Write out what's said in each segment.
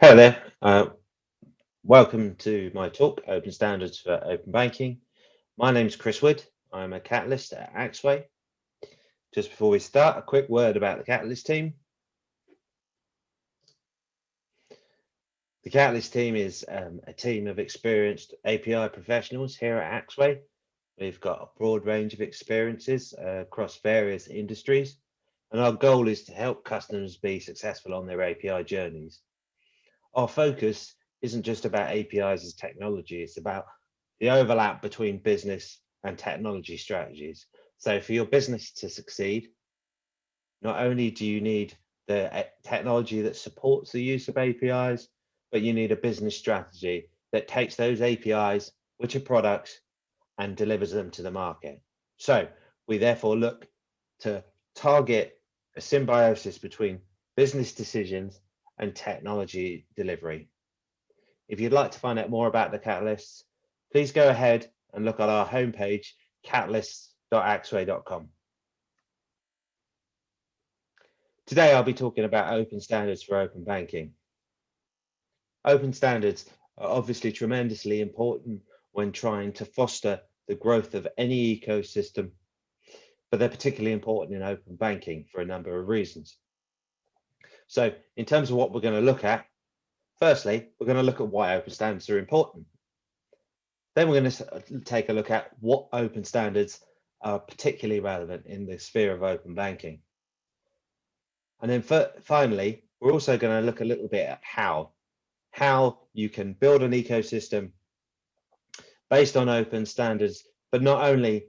Hello there. Welcome to my talk, Open Standards for Open Banking. My name is Chris Wood. I'm a Catalyst at Axway. Just before we start, a quick word about the Catalyst team. The Catalyst team is a team of experienced API professionals here at Axway. We've got a broad range of experiences across various industries, and our goal is to help customers be successful on their API journeys. Our focus isn't just about APIs as technology, it's about the overlap between business and technology strategies. So for your business to succeed, not only do you need the technology that supports the use of APIs, but you need a business strategy that takes those APIs, which are products, and delivers them to the market. So we therefore look to target a symbiosis between business decisions and technology delivery. If you'd like to find out more about the Catalysts, please go ahead and look at our homepage, catalysts.axway.com. Today, I'll be talking about open standards for open banking. Open standards are obviously tremendously important when trying to foster the growth of any ecosystem, but they're particularly important in open banking for a number of reasons. So in terms of what we're going to look at, firstly, we're going to look at why open standards are important. Then we're going to take a look at what open standards are particularly relevant in the sphere of open banking. And then finally, we're also going to look a little bit at how you can build an ecosystem based on open standards, but not only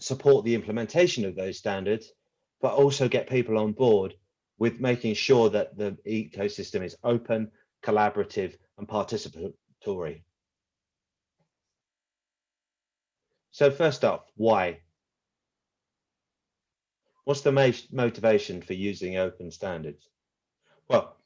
support the implementation of those standards, but also get people on board with making sure that the ecosystem is open, collaborative, and participatory. So first off, why? What's the motivation for using open standards? Well,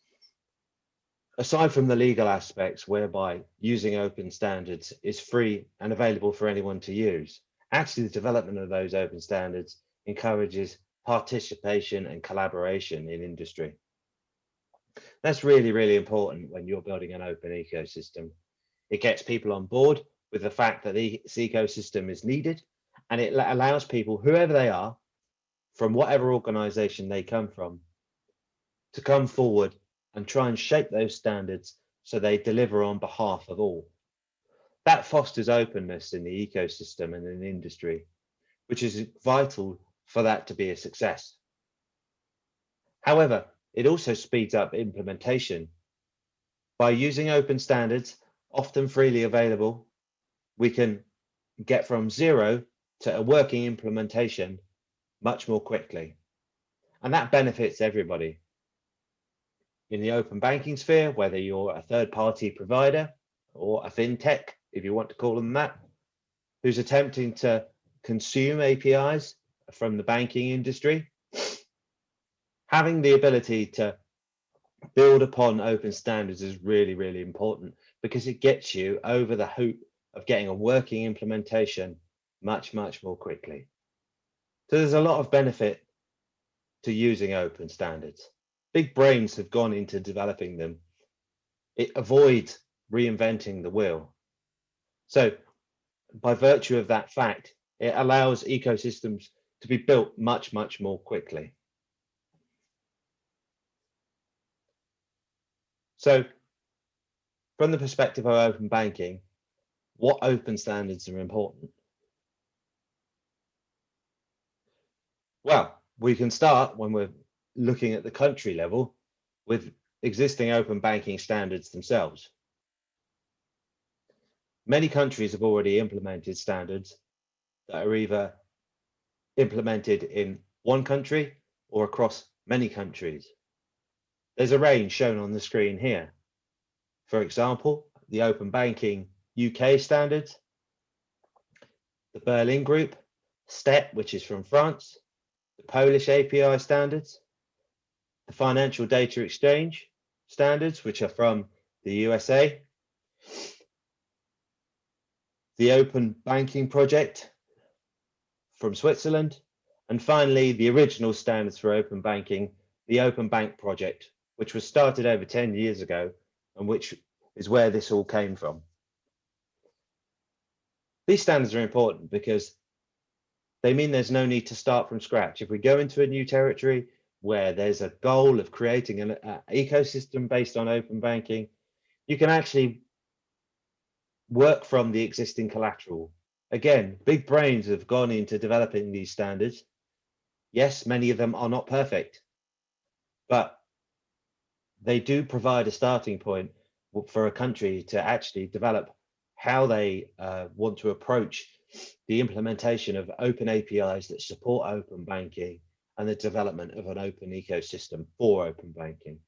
aside from the legal aspects whereby using open standards is free and available for anyone to use, actually the development of those open standards encourages participation and collaboration in industry. That's really, really important when you're building an open ecosystem. It gets people on board with the fact that this ecosystem is needed, and it allows people, whoever they are, from whatever organization they come from, to come forward and try and shape those standards so they deliver on behalf of all. That fosters openness in the ecosystem and in the industry, which is vital for that to be a success. However, it also speeds up implementation. By using open standards, often freely available, we can get from zero to a working implementation much more quickly. And that benefits everybody. In the open banking sphere, whether you're a third-party provider or a fintech, if you want to call them that, who's attempting to consume APIs from the banking industry, having the ability to build upon open standards is really, really important because it gets you over the hoop of getting a working implementation much, much more quickly. So there's a lot of benefit to using open standards. Big brains have gone into developing them. It avoids reinventing the wheel. So by virtue of that fact, it allows ecosystems to be built much, much more quickly. So from the perspective of open banking, what open standards are important? Well, we can start when we're looking at the country level with existing open banking standards themselves. Many countries have already implemented standards that are either implemented in one country or across many countries. There's a range shown on the screen here. For example, the Open Banking UK standards, the Berlin Group, STEP, which is from France, the Polish API standards, the Financial Data Exchange standards, which are from the USA, the Open Banking Project from Switzerland, and finally, the original standards for open banking, the Open Bank Project which was started over 10 years ago, and which is where this all came from. These standards are important because they mean there's no need to start from scratch. If we go into a new territory where there's a goal of creating an ecosystem based on open banking, you can actually work from the existing collateral. Again, big brains have gone into developing these standards. Yes, many of them are not perfect, but they do provide a starting point for a country to actually develop how they want to approach the implementation of open APIs that support open banking and the development of an open ecosystem for open banking.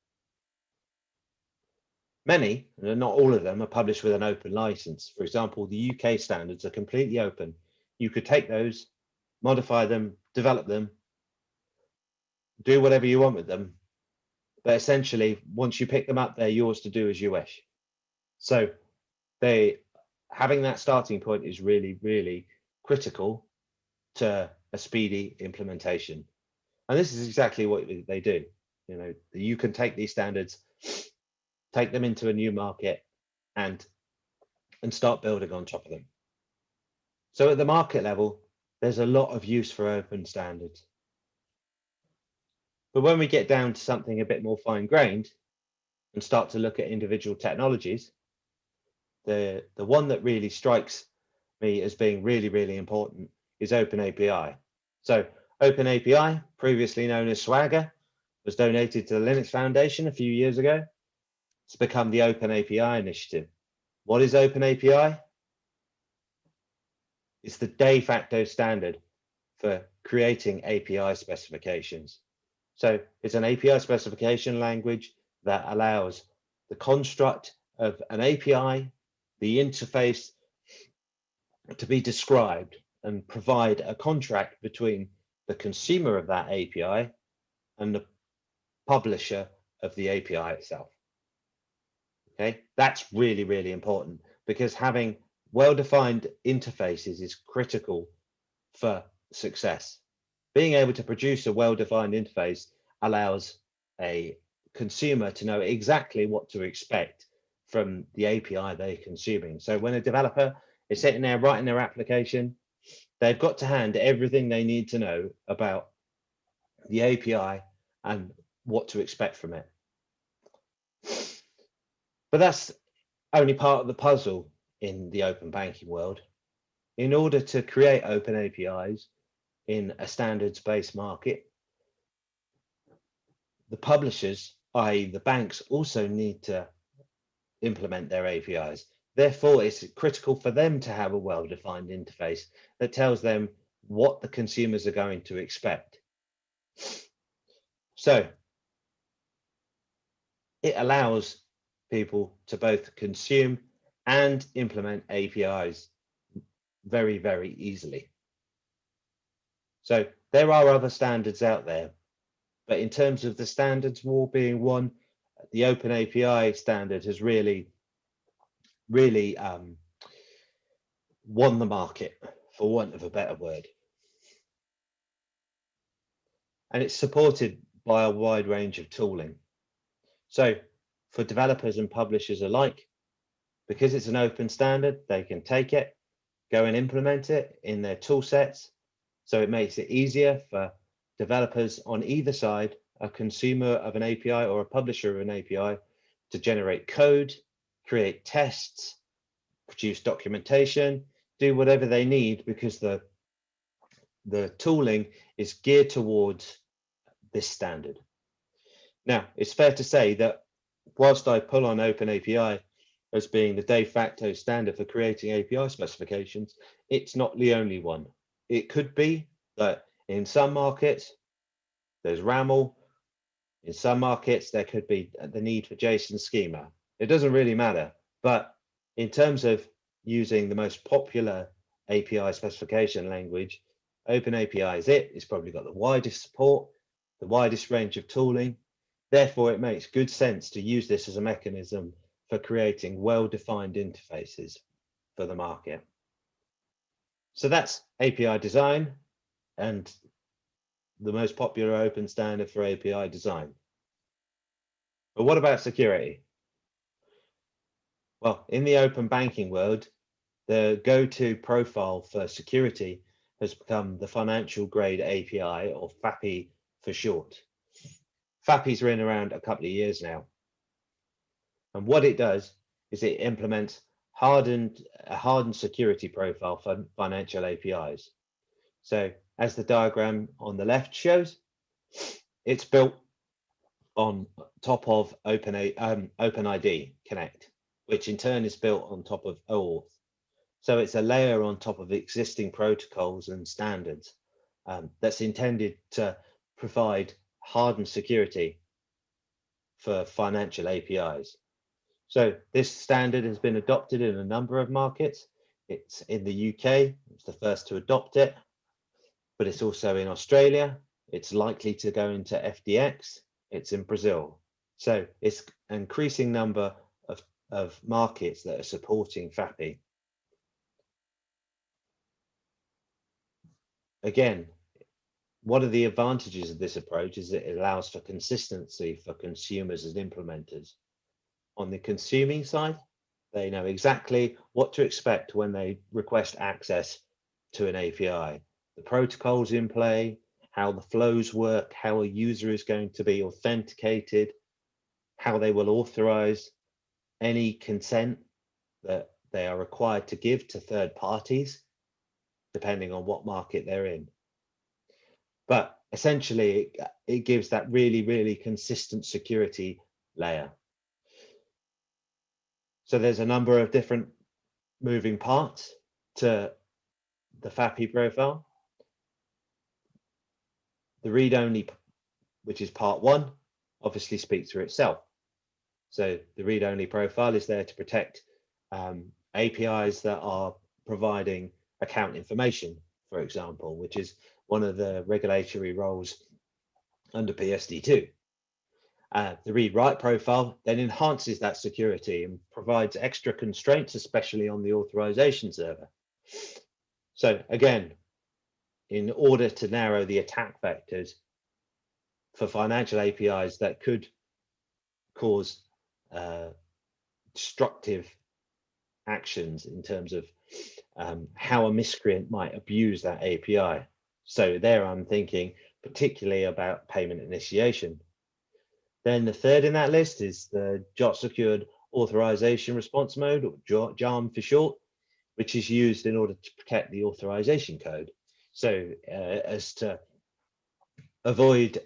Many, and not all of them, are published with an open license. For example, the UK standards are completely open. You could take those, modify them, develop them, do whatever you want with them. But essentially, once you pick them up, they're yours to do as you wish. So having that starting point is really, really critical to a speedy implementation. And this is exactly what they do. You know, you can take these standards, take them into a new market, and start building on top of them. So at the market level, there's a lot of use for open standards. But when we get down to something a bit more fine-grained and start to look at individual technologies, the one that really strikes me as being really, really important is Open API. So Open API, previously known as Swagger, was donated to the Linux Foundation a few years ago. It's become the Open API initiative. What is Open API? It's the de facto standard for creating API specifications. So it's an API specification language that allows the construct of an API, the interface, to be described and provide a contract between the consumer of that API and the publisher of the API itself. Okay, that's really, really important because having well-defined interfaces is critical for success. Being able to produce a well-defined interface allows a consumer to know exactly what to expect from the API they're consuming. So when a developer is sitting there writing their application, they've got to hand everything they need to know about the API and what to expect from it. But that's only part of the puzzle in the open banking world. In order to create open APIs in a standards-based market, the publishers, i.e. the banks, also need to implement their APIs. Therefore, it's critical for them to have a well-defined interface that tells them what the consumers are going to expect. So it allows people to both consume and implement APIs very, very easily. So there are other standards out there, but in terms of the standards war being one, the Open API standard has really won the market, for want of a better word. And it's supported by a wide range of tooling. So for developers and publishers alike, because it's an open standard, they can take it, go and implement it in their tool sets. So it makes it easier for developers on either side, a consumer of an API or a publisher of an API, to generate code, create tests, produce documentation, do whatever they need, because the tooling is geared towards this standard. Now, it's fair to say that whilst I pull on Open API as being the de facto standard for creating API specifications, it's not the only one. It could be that in some markets, there's RAML. In some markets, there could be the need for JSON schema. It doesn't really matter. But in terms of using the most popular API specification language, Open API is it. It's probably got the widest support, the widest range of tooling. Therefore, it makes good sense to use this as a mechanism for creating well-defined interfaces for the market. So that's API design and the most popular open standard for API design. But what about security? Well, in the open banking world, the go-to profile for security has become the financial grade API, or FAPI for short. FAPI's been around a couple of years now. And what it does is it implements a hardened security profile for financial APIs. So as the diagram on the left shows, it's built on top of OpenID Connect, which in turn is built on top of OAuth. So it's a layer on top of existing protocols and standards that's intended to provide hardened security for financial APIs. So this standard has been adopted in a number of markets. It's in the UK, it's the first to adopt it, but it's also in Australia. It's likely to go into FDX. It's in Brazil. So it's an increasing number of markets that are supporting FAPI. Again, one of the advantages of this approach is that it allows for consistency for consumers and implementers. On the consuming side, they know exactly what to expect when they request access to an API. The protocols in play, how the flows work, how a user is going to be authenticated, how they will authorize any consent that they are required to give to third parties, depending on what market they're in. But essentially, it gives that really, really consistent security layer. So there's a number of different moving parts to the FAPI profile. The read-only, which is part one, obviously speaks for itself. So the read-only profile is there to protect APIs that are providing account information, for example, which is one of the regulatory roles under PSD2. The read-write profile then enhances that security and provides extra constraints, especially on the authorization server. So again, in order to narrow the attack vectors for financial APIs that could cause destructive actions in terms of how a miscreant might abuse that API. So there I'm thinking particularly about payment initiation. Then the third in that list is the JOT secured authorization response mode, or JARM for short, which is used in order to protect the authorization code. So as to avoid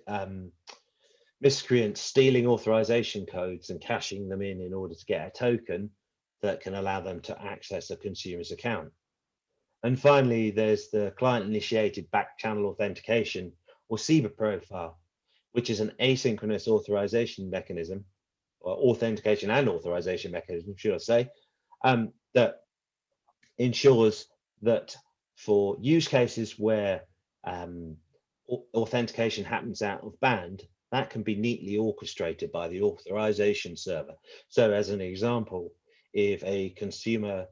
miscreants stealing authorization codes and cashing them in order to get a token that can allow them to access a consumer's account. And finally, there's the client-initiated back-channel authentication, or CIBA profile, which is an asynchronous authorization mechanism, or authentication and authorization mechanism, should I say, that ensures that for use cases where authentication happens out of band, that can be neatly orchestrated by the authorization server. So as an example, if a consumer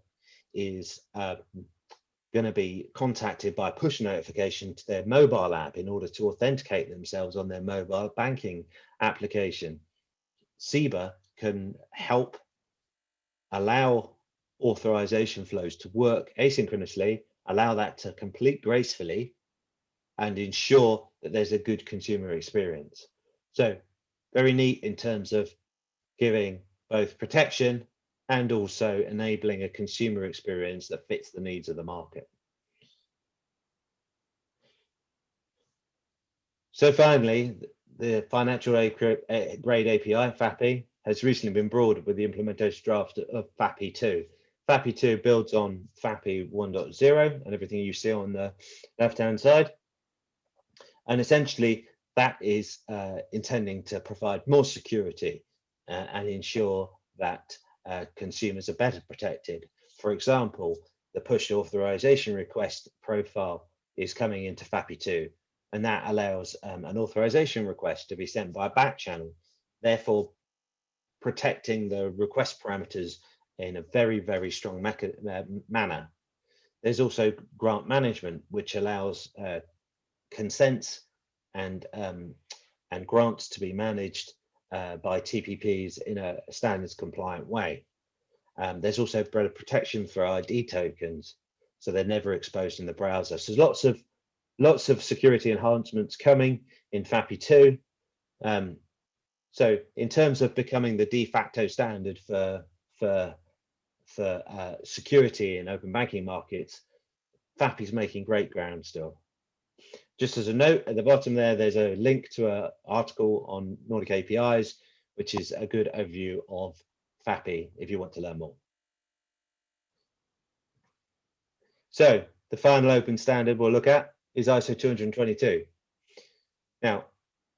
is going to be contacted by push notification to their mobile app in order to authenticate themselves on their mobile banking application, CIBA can help allow authorization flows to work asynchronously, allow that to complete gracefully, and ensure that there's a good consumer experience. So very neat in terms of giving both protection and also enabling a consumer experience that fits the needs of the market. So finally, the financial grade API, FAPI, has recently been broadened with the implementation draft of FAPI 2. FAPI 2 builds on FAPI 1.0 and everything you see on the left-hand side. And essentially, that is intending to provide more security and ensure that consumers are better protected. For example, the push authorization request profile is coming into FAPI 2, and that allows an authorization request to be sent by a back channel, therefore protecting the request parameters in a very, very strong manner. There's also grant management, which allows consents and grants to be managed by TPPs in a standards compliant way. There's also better protection for ID tokens, so they're never exposed in the browser. So there's lots of security enhancements coming in FAPI 2. So in terms of becoming the de facto standard for security in open banking markets, FAPI is making great ground still. Just as a note, at the bottom there, there's a link to an article on Nordic APIs, which is a good overview of FAPI if you want to learn more. So the final open standard we'll look at is ISO 222. Now,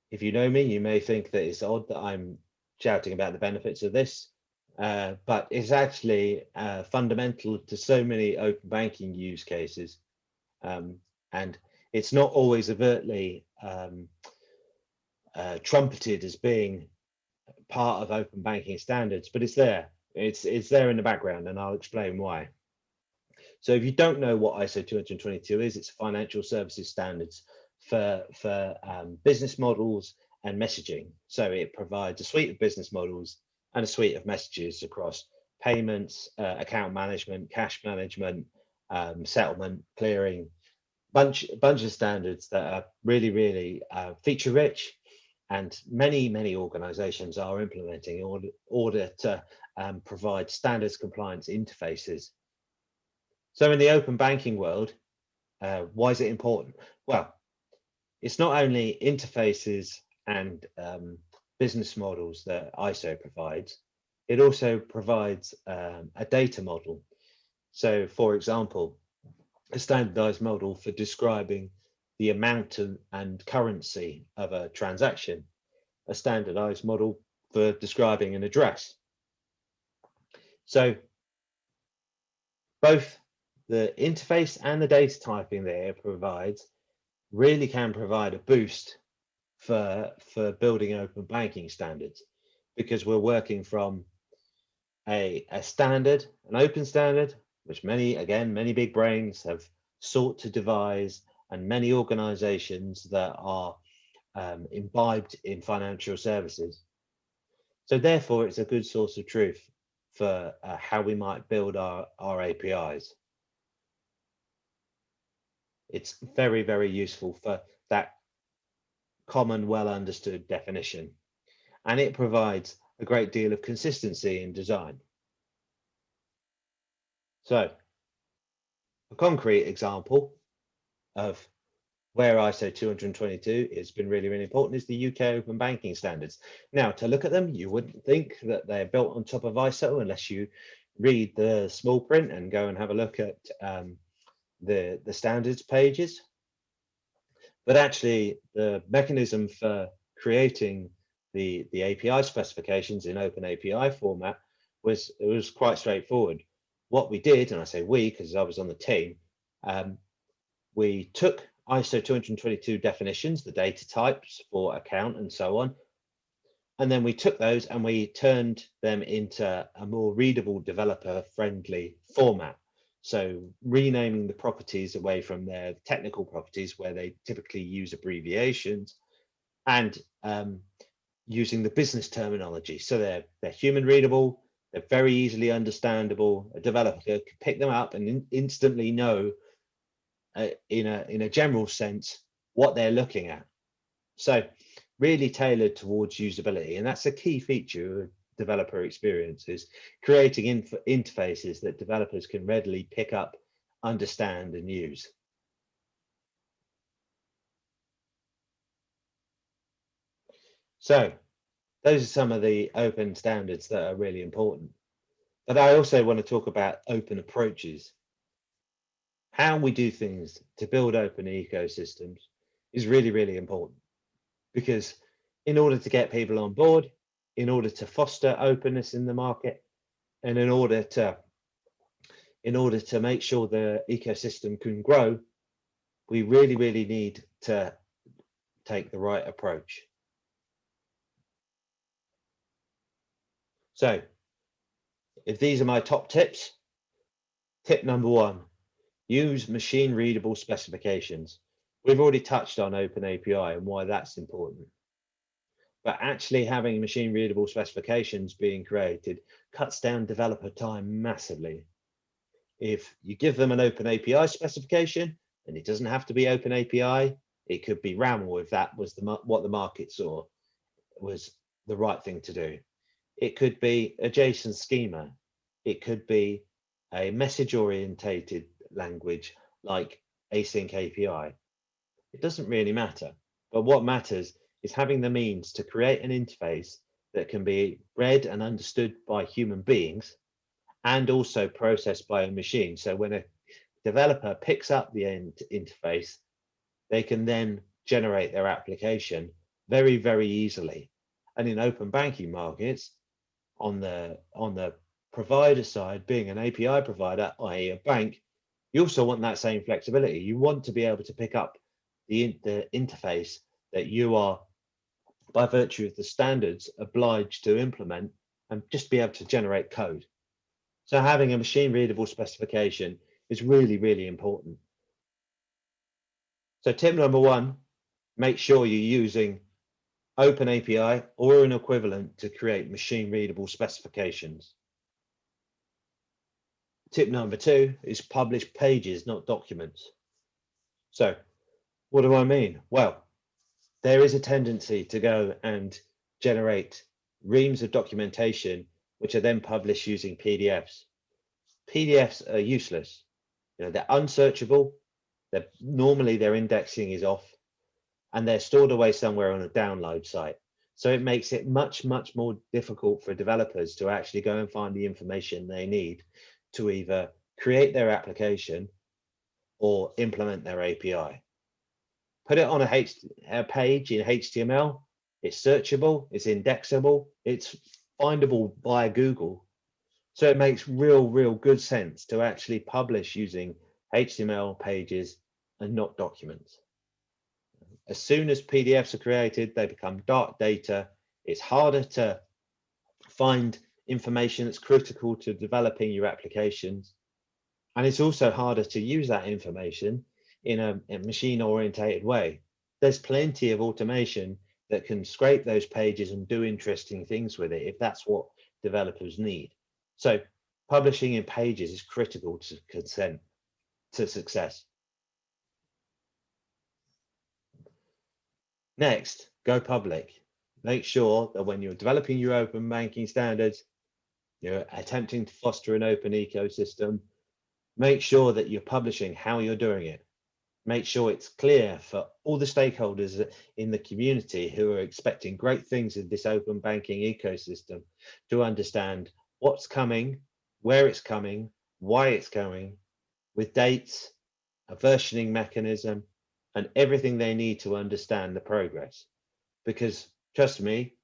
if you know me, you may think that it's odd that I'm shouting about the benefits of this, but it's actually fundamental to so many open banking use cases. And it's not always overtly trumpeted as being part of open banking standards, but it's there. It's there in the background, and I'll explain why. So if you don't know what ISO 222 is, it's financial services standards for business models and messaging. So it provides a suite of business models and a suite of messages across payments, account management, cash management, settlement, clearing, bunch of standards that are really feature rich, and many organizations are implementing in order to provide standards compliance interfaces. So in the open banking world, why is it important? Well, it's not only interfaces and business models that ISO provides, it also provides a data model. So for example, a standardized model for describing the amount and currency of a transaction, a standardized model for describing an address. So both the interface and the data typing that it provides really can provide a boost for building open banking standards, because we're working from a standard, an open standard, which many big brains have sought to devise, and many organizations that are imbibed in financial services. So therefore, it's a good source of truth for how we might build our APIs. It's very useful for that common, well understood definition, and it provides a great deal of consistency in design. So a concrete example of where ISO 222 has been really important is the UK open banking standards. Now, to look at them, you wouldn't think that they're built on top of ISO unless you read the small print and go and have a look at the standards pages. But actually, the mechanism for creating the API specifications in open API format was quite straightforward. What we did, and I say we because I was on the team, we took ISO 222 definitions, the data types for account and so on, and then we took those and we turned them into a more readable, developer-friendly format. So renaming the properties away from their technical properties where they typically use abbreviations, and using the business terminology. So they're human readable, they're very easily understandable. A developer could pick them up and instantly know in a general sense what they're looking at. So really tailored towards usability, and that's a key feature of developer experiences, creating interfaces that developers can readily pick up, understand, and use. So those are some of the open standards that are really important. But I also want to talk about open approaches. How we do things to build open ecosystems is really important, because in order to get people on board, in order to foster openness in the market, and in order to make sure the ecosystem can grow, we really need to take the right approach. So if these are my top tips, tip number 1, use machine readable specifications. We've already touched on open API and why that's important. but actually having machine readable specifications being created cuts down developer time massively. If you give them an open API specification, and it doesn't have to be open API, it could be RAML if that was what the market saw was the right thing to do. It could be a JSON schema. It could be a message orientated language like async API. It doesn't really matter, but what matters is having the means to create an interface that can be read and understood by human beings and also processed by a machine. So when a developer picks up the end interface, they can then generate their application very, very easily. And in open banking markets, on the provider side, being an API provider, i.e. a bank, you also want that same flexibility. You want to be able to pick up the interface that you are, by virtue of the standards, obliged to implement and just be able to generate code. So having a machine readable specification is really, really important. So tip number one, make sure you're using Open API or an equivalent to create machine readable specifications. Tip number two is publish pages, not documents. So what do I mean? Well, there is a tendency to go and generate reams of documentation, which are then published using PDFs. PDFs are useless. They're unsearchable. Normally their indexing is off and they're stored away somewhere on a download site. So it makes it much, much more difficult for developers to actually go and find the information they need to either create their application or implement their API. Put it on a page in HTML, it's searchable, it's indexable, it's findable via Google. So it makes real good sense to actually publish using HTML pages and not documents. As soon as PDFs are created, they become dark data. It's harder to find information that's critical to developing your applications. And it's also harder to use that information in a machine-orientated way. There's plenty of automation that can scrape those pages and do interesting things with it if that's what developers need. So publishing in pages is critical to success. Next, go public. Make sure that when you're developing your open banking standards, you're attempting to foster an open ecosystem, make sure that you're publishing how you're doing it. Make sure it's clear for all the stakeholders in the community who are expecting great things in this open banking ecosystem to understand what's coming, where it's coming, why it's coming, with dates, a versioning mechanism, and everything they need to understand the progress. Because trust me,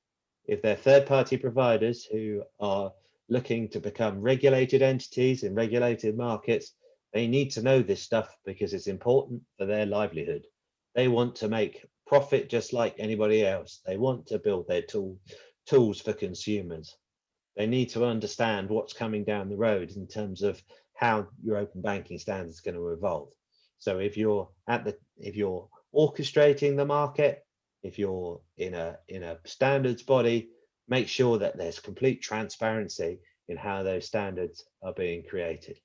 if they're third-party providers who are looking to become regulated entities in regulated markets, they need to know this stuff because it's important for their livelihood. They want to make profit just like anybody else. They want to build their tools for consumers. They need to understand what's coming down the road in terms of how your open banking standard is going to evolve. So if you're orchestrating the market, if you're in a standards body, make sure that there's complete transparency in how those standards are being created.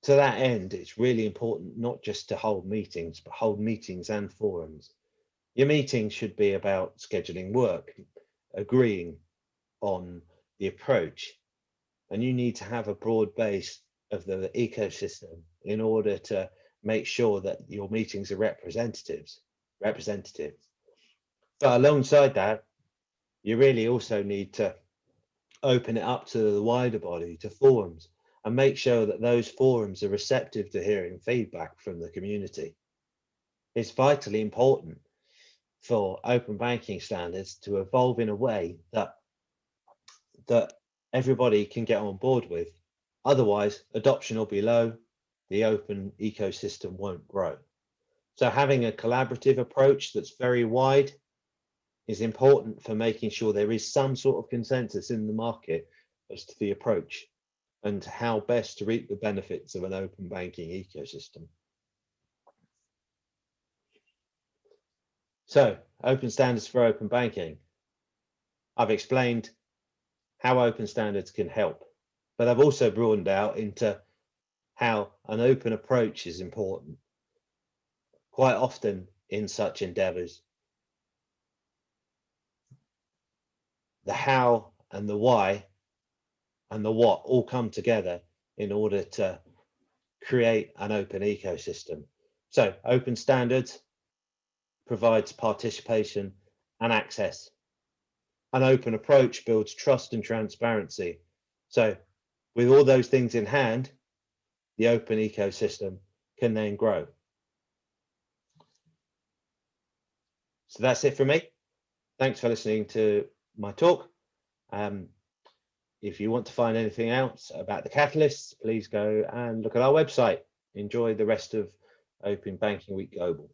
To that end, it's really important not just to hold meetings, but hold meetings and forums. Your meetings should be about scheduling work, agreeing on the approach, and you need to have a broad base of the ecosystem in order to make sure that your meetings are representative. But alongside that, you really also need to open it up to the wider body, to forums, and make sure that those forums are receptive to hearing feedback from the community. It's vitally important for open banking standards to evolve in a way that everybody can get on board with. Otherwise, adoption will be low, the open ecosystem won't grow. So having a collaborative approach that's very wide is important for making sure there is some sort of consensus in the market as to the approach and how best to reap the benefits of an open banking ecosystem. So, open standards for open banking. I've explained how open standards can help, but I've also broadened out into how an open approach is important. Quite often in such endeavors, the how and the why and the what all come together in order to create an open ecosystem. So open standards provides participation and access. An open approach builds trust and transparency. So with all those things in hand, the open ecosystem can then grow. So that's it for me. Thanks for listening to my talk. If you want to find anything else about the catalysts, please go and look at our website. Enjoy the rest of Open Banking Week Global.